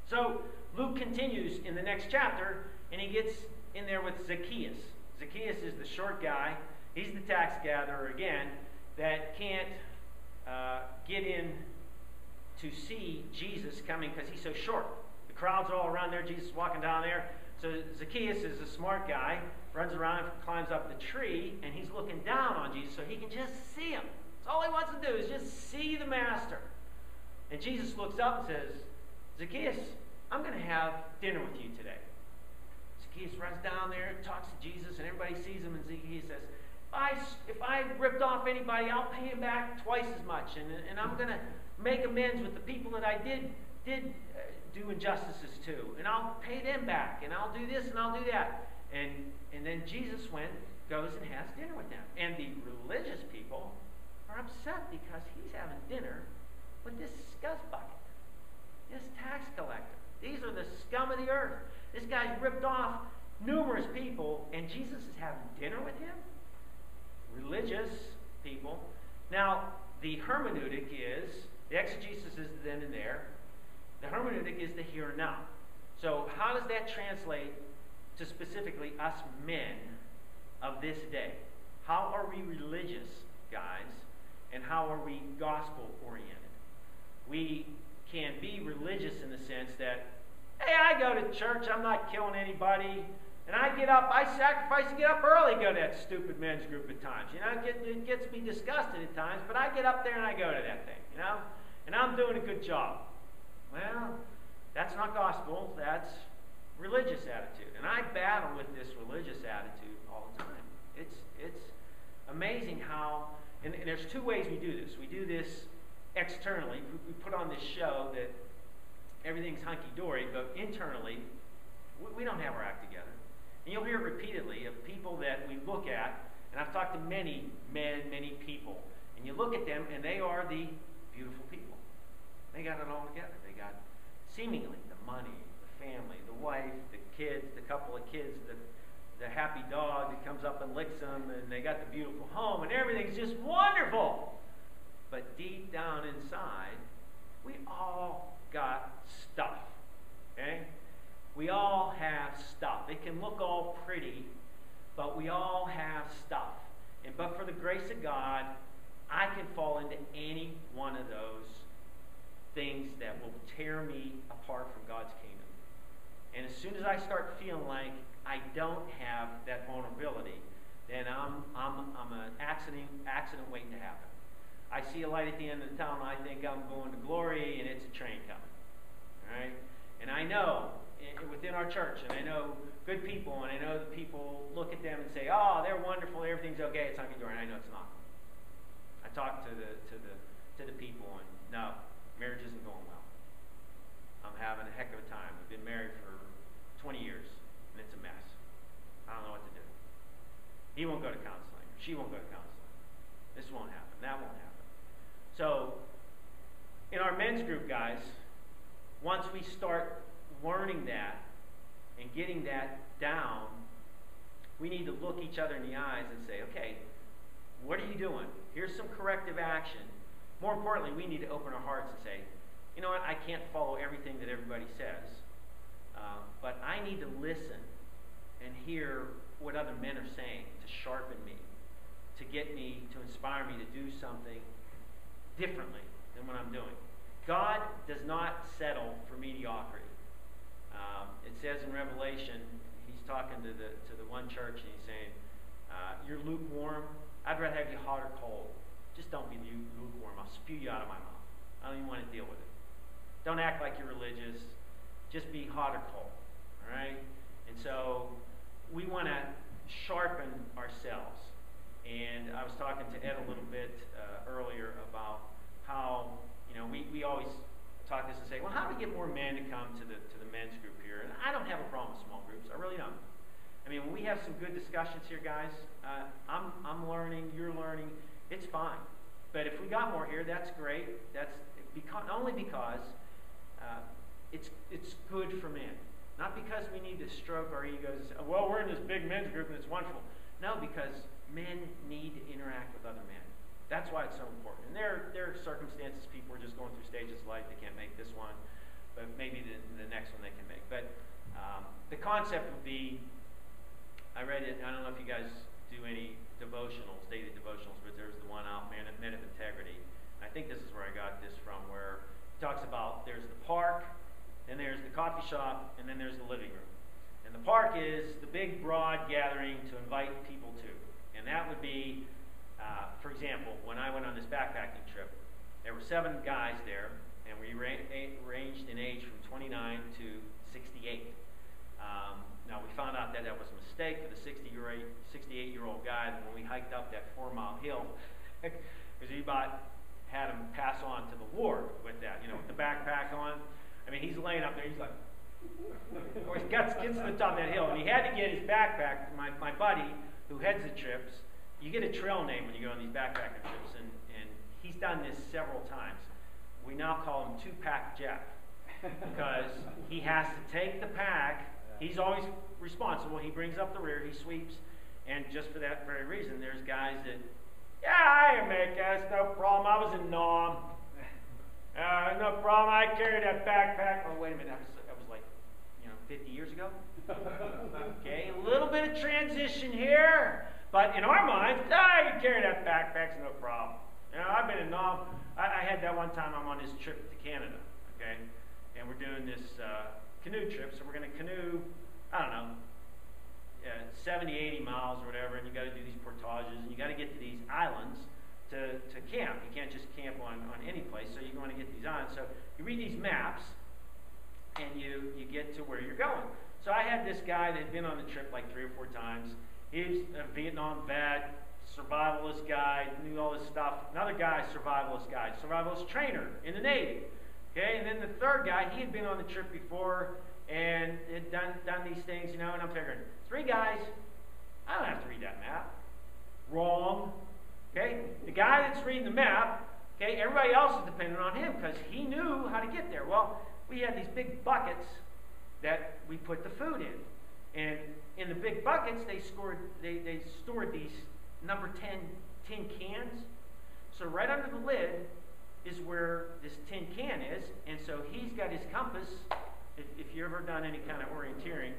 So Luke continues in the next chapter, and he gets in there with Zacchaeus. Zacchaeus is the short guy. He's the tax gatherer again that can't get in to see Jesus coming because he's so short. The crowds are all around there. Jesus is walking down there. So Zacchaeus is a smart guy, runs around, climbs up the tree, and he's looking down on Jesus so he can just see him. That's all he wants to do is just see the master. And Jesus looks up and says, Zacchaeus, I'm going to have dinner with you today. Zacchaeus runs down there, talks to Jesus, and everybody sees him, and Zacchaeus says, if I ripped off anybody, I'll pay him back twice as much, and I'm going to make amends with the people that I did do injustices to, and I'll pay them back, and I'll do this and I'll do that. And then Jesus goes and has dinner with them. And the religious people are upset because he's having dinner with this scuzz bucket, this tax collector. These are the scum of the earth. This guy's ripped off numerous people, and Jesus is having dinner with him? Religious people. Now, the hermeneutic is, the exegesis is then and there. The hermeneutic is the here and now. So how does that translate to specifically us men of this day? How are we religious, guys? And how are we gospel-oriented? We can be religious in the sense that, hey, I go to church, I'm not killing anybody, and I sacrifice to get up early, go to that stupid men's group at times. You know, it gets me disgusted at times, but I get up there and I go to that thing, you know, and I'm doing a good job. Well, that's not gospel, that's religious attitude. And I battle with this religious attitude all the time. It's amazing how, and there's two ways we do this. We do this externally. We put on this show that everything's hunky-dory, but internally, we don't have our act together. And you'll hear repeatedly of people that we look at, and I've talked to many men, many people, and you look at them, and they are the beautiful people. They got it all together. They got seemingly the money, the family, the wife, the kids, the couple of kids, the happy dog that comes up and licks them, and they got the beautiful home, and everything's just wonderful. But deep down inside, we all got stuff. Okay? We all have stuff. It can look all pretty, but we all have stuff. But for the grace of God, I can fall into any one of those things that will tear me apart from God's kingdom. And as soon as I start feeling like I don't have that vulnerability, then I'm an accident waiting to happen. I see a light at the end of the tunnel, and I think I'm going to glory, and it's a train coming. All right? And I know within our church, and I know good people, and I know the people look at them and say, "Oh, they're wonderful, everything's okay, it's hunky-dory," and I know it's not. I talk to the people, and no, marriage isn't going well. I'm having a heck of a time. We've been married for 20 years, and it's a mess. I don't know what to do. He won't go to counseling. She won't go to counseling. This won't happen. That won't happen. So, in our men's group, guys, once we start learning that and getting that down, we need to look each other in the eyes and say, okay, what are you doing? Here's some corrective action. More importantly, we need to open our hearts and say, you know what, I can't follow everything that everybody says, but I need to listen and hear what other men are saying to sharpen me, to get me, to inspire me to do something differently than what I'm doing. God does not settle for mediocrity. It says in Revelation, he's talking to the one church, and he's saying, you're lukewarm. I'd rather have you hot or cold. Just don't be lukewarm. I'll spew you out of my mouth. I don't even want to deal with it. Don't act like you're religious. Just be hot or cold. All right? And so we want to sharpen ourselves. And I was talking to Ed a little bit earlier about how, you know, we always talk this and say, well, how do we get more men to come to the men's group here? And I don't have a problem with small groups. I really don't. I mean, when we have some good discussions here, guys, I'm learning, you're learning, it's fine. But if we got more here, that's great. That's only because it's good for men. Not because we need to stroke our egos and say, well, we're in this big men's group and it's wonderful. No, because men need to interact with other men. That's why it's so important. And there are circumstances, people are just going through stages of life, they can't make this one, but maybe the next one they can make. But the concept would be, I read it, I don't know if you guys do any devotionals, daily devotionals, but there's the one out, Men of Integrity. I think this is where I got this from, where it talks about there's the park, then there's the coffee shop, and then there's the living room. And the park is the big, broad gathering to invite people to. And that would be, for example, when I went on this backpacking trip, there were 7 guys there, and we ranged in age from 29 to 68. Now, we found out that that was a mistake for the 68-year-old guy when we hiked up that 4-mile hill, because he had him pass on to the ward with that, with the backpack on. I mean, he's laying up there, he's like, or he gets to the top of that hill, and he had to get his backpack. My buddy, who heads the trips, you get a trail name when you go on these backpacking trips, and he's done this several times. We now call him 2-Pack Jeff, because he has to take the pack. He's always responsible. He brings up the rear, he sweeps, and just for that very reason, there's guys that, yeah, I can make that, it's no problem. I was in Nam. No problem. I carried that backpack. Oh, wait a minute. That was like, 50 years ago. Okay, a little bit of transition here, but in our minds, I can carry that backpack, it's no problem. I've been in Nam. I had that one time. I'm on this trip to Canada. Okay, and we're doing this canoe trip, so we're going to canoe, I don't know, 70, 80 miles or whatever, and you got to do these portages, and you got to get to these islands to camp. You can't just camp on any place, so you want to get to these islands. So you read these maps, and you get to where you're going. So I had this guy that had been on the trip like 3 or 4 times. He was a Vietnam vet, survivalist guy, knew all this stuff. Another guy, survivalist trainer in the Navy. Okay, and then the third guy, he had been on the trip before and had done these things, and I'm figuring, 3 guys, I don't have to read that map. Wrong. Okay, the guy that's reading the map, okay, everybody else is dependent on him because he knew how to get there. Well, we had these big buckets that we put the food in, and in the big buckets they stored these number 10 tin cans. So right under the lid is where this tin can is, and so he's got his compass. If you've ever done any kind of orienteering,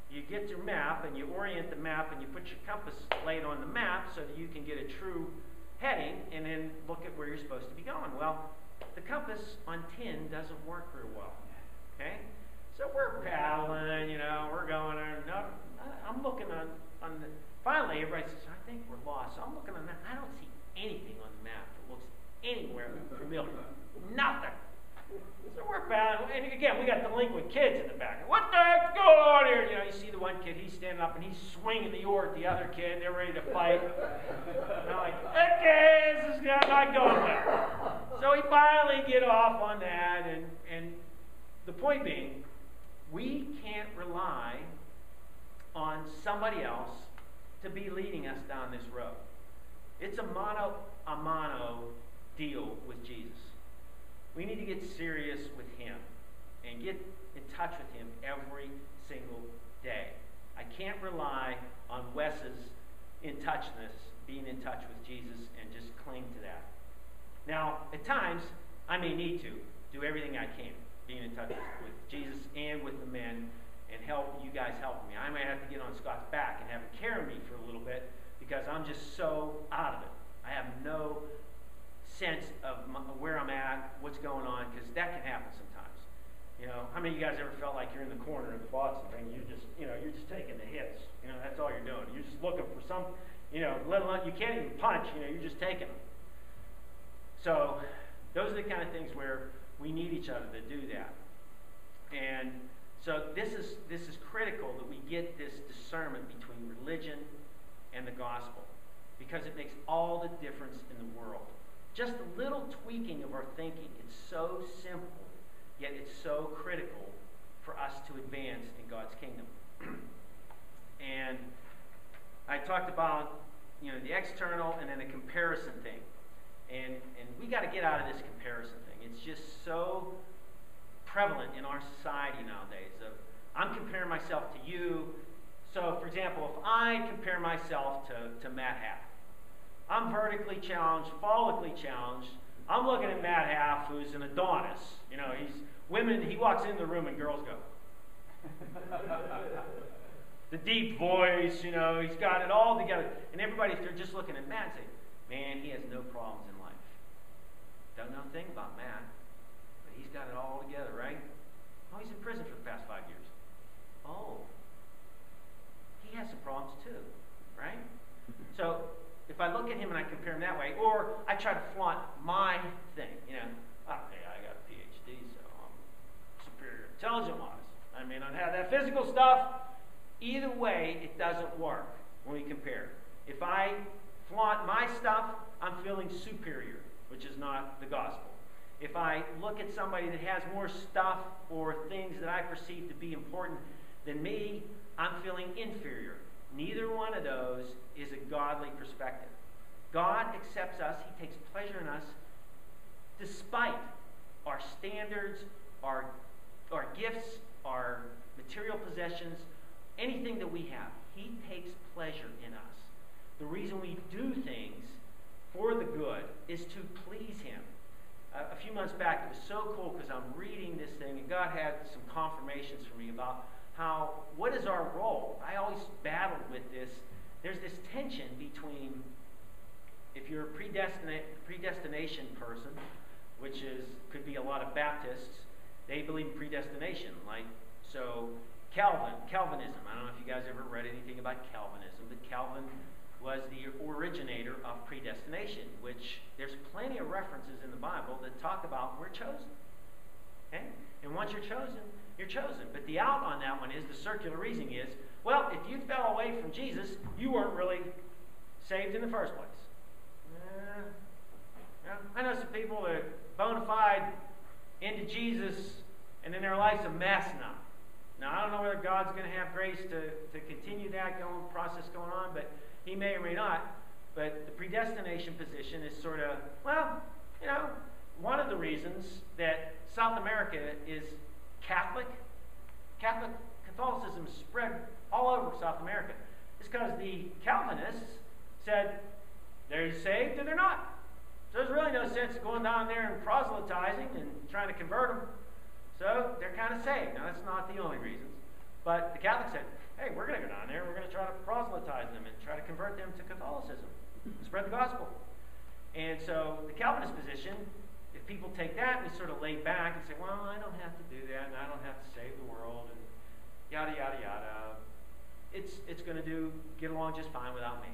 you get your map and you orient the map and you put your compass blade on the map so that you can get a true heading and then look at where you're supposed to be going. Well, the compass on tin doesn't work very well. Okay? So we're paddling, we're going there. No, I'm looking on the, finally everybody says, I think we're lost. So I'm looking on the map. I don't see anything on the map that looks anywhere familiar. Nothing. So we're paddling, and again, we got delinquent kids in the back. What the heck's going on here? You see the one kid, he's standing up and he's swinging the oar at the other kid. They're ready to fight. And I'm like, okay, this is not going well. So we finally get off on that, and the point being, we can't rely on somebody else to be leading us down this road. It's a mano a mano deal with Jesus. We need to get serious with him and get in touch with him every single day. I can't rely on Wes's being in touch with Jesus and just cling to that. Now, at times, I may need to do everything I can, being in touch with Jesus and with the men, and help you guys help me. I might have to get on Scott's back and have him carry me for a little bit because I'm just so out of it. I have no sense of where I'm at, what's going on, because that can happen sometimes. How many of you guys ever felt like you're in the corner of the boxing ring? You're just taking the hits. That's all you're doing. You're just looking for some, let alone you can't even punch. You're just taking them. So those are the kind of things where we need each other to do that. And so this is critical that we get this discernment between religion and the gospel, because it makes all the difference in the world. Just a little tweaking of our thinking. It's so simple, yet it's so critical for us to advance in God's kingdom. And I talked about the external and then the comparison thing. And we got to get out of this comparison thing. It's just so prevalent in our society nowadays. I'm comparing myself to you. So, for example, if I compare myself to Matt Half, I'm vertically challenged, follically challenged. I'm looking at Matt Half, who's an Adonis. He's women, he walks into the room and girls go. The deep voice, you know, he's got it all together. And everybody, if they're just looking at Matt, say, man, he has no problems in life. Don't know a thing about Matt, but he's got it all together, right? Oh, he's in prison for the past 5 years. Oh, he has some problems too, right? So if I look at him and I compare him that way, or I try to flaunt my thing, you know, oh, hey, I got a PhD, so I'm superior intelligence-wise. I may not have that physical stuff. Either way, it doesn't work when we compare. If I flaunt my stuff, I'm feeling superior, which is not the gospel. If I look at somebody that has more stuff or things that I perceive to be important than me, I'm feeling inferior. Neither one of those is a godly perspective. God accepts us. He takes pleasure in us despite our standards, our gifts, our material possessions, anything that we have. He takes pleasure in us. The reason we do things for the good is to please him. A few months back, it was so cool because I'm reading this thing, and God had some confirmations for me about what is our role? I always battled with this. There's this tension between, if you're a predestination person, which could be a lot of Baptists, they believe in predestination. So Calvinism. I don't know if you guys ever read anything about Calvinism, but Calvin was the originator of predestination, which there's plenty of references in the Bible that talk about we're chosen. Okay? And once you're chosen, you're chosen. But the out on that one is, the circular reasoning is, well, if you fell away from Jesus, you weren't really saved in the first place. I know some people that are bona fide into Jesus, and then their life's a mess now. Now, I don't know whether God's going to have grace to continue that process going on, but he may or may not. But the predestination position is sort of, well, you know, one of the reasons that South America is Catholicism spread all over South America is because the Calvinists said they're saved or they're not. So there's really no sense going down there and proselytizing and trying to convert them. So they're kind of saved. Now, that's not the only reasons. But the Catholics said, hey, we're going to go down there, we're going to try to proselytize them and try to convert them to Catholicism, spread the gospel. And so the Calvinist position, if people take that, we sort of lay back and say, well, I don't have to do that, and I don't have to save the world, and yada, yada, yada. It's going to get along just fine without me.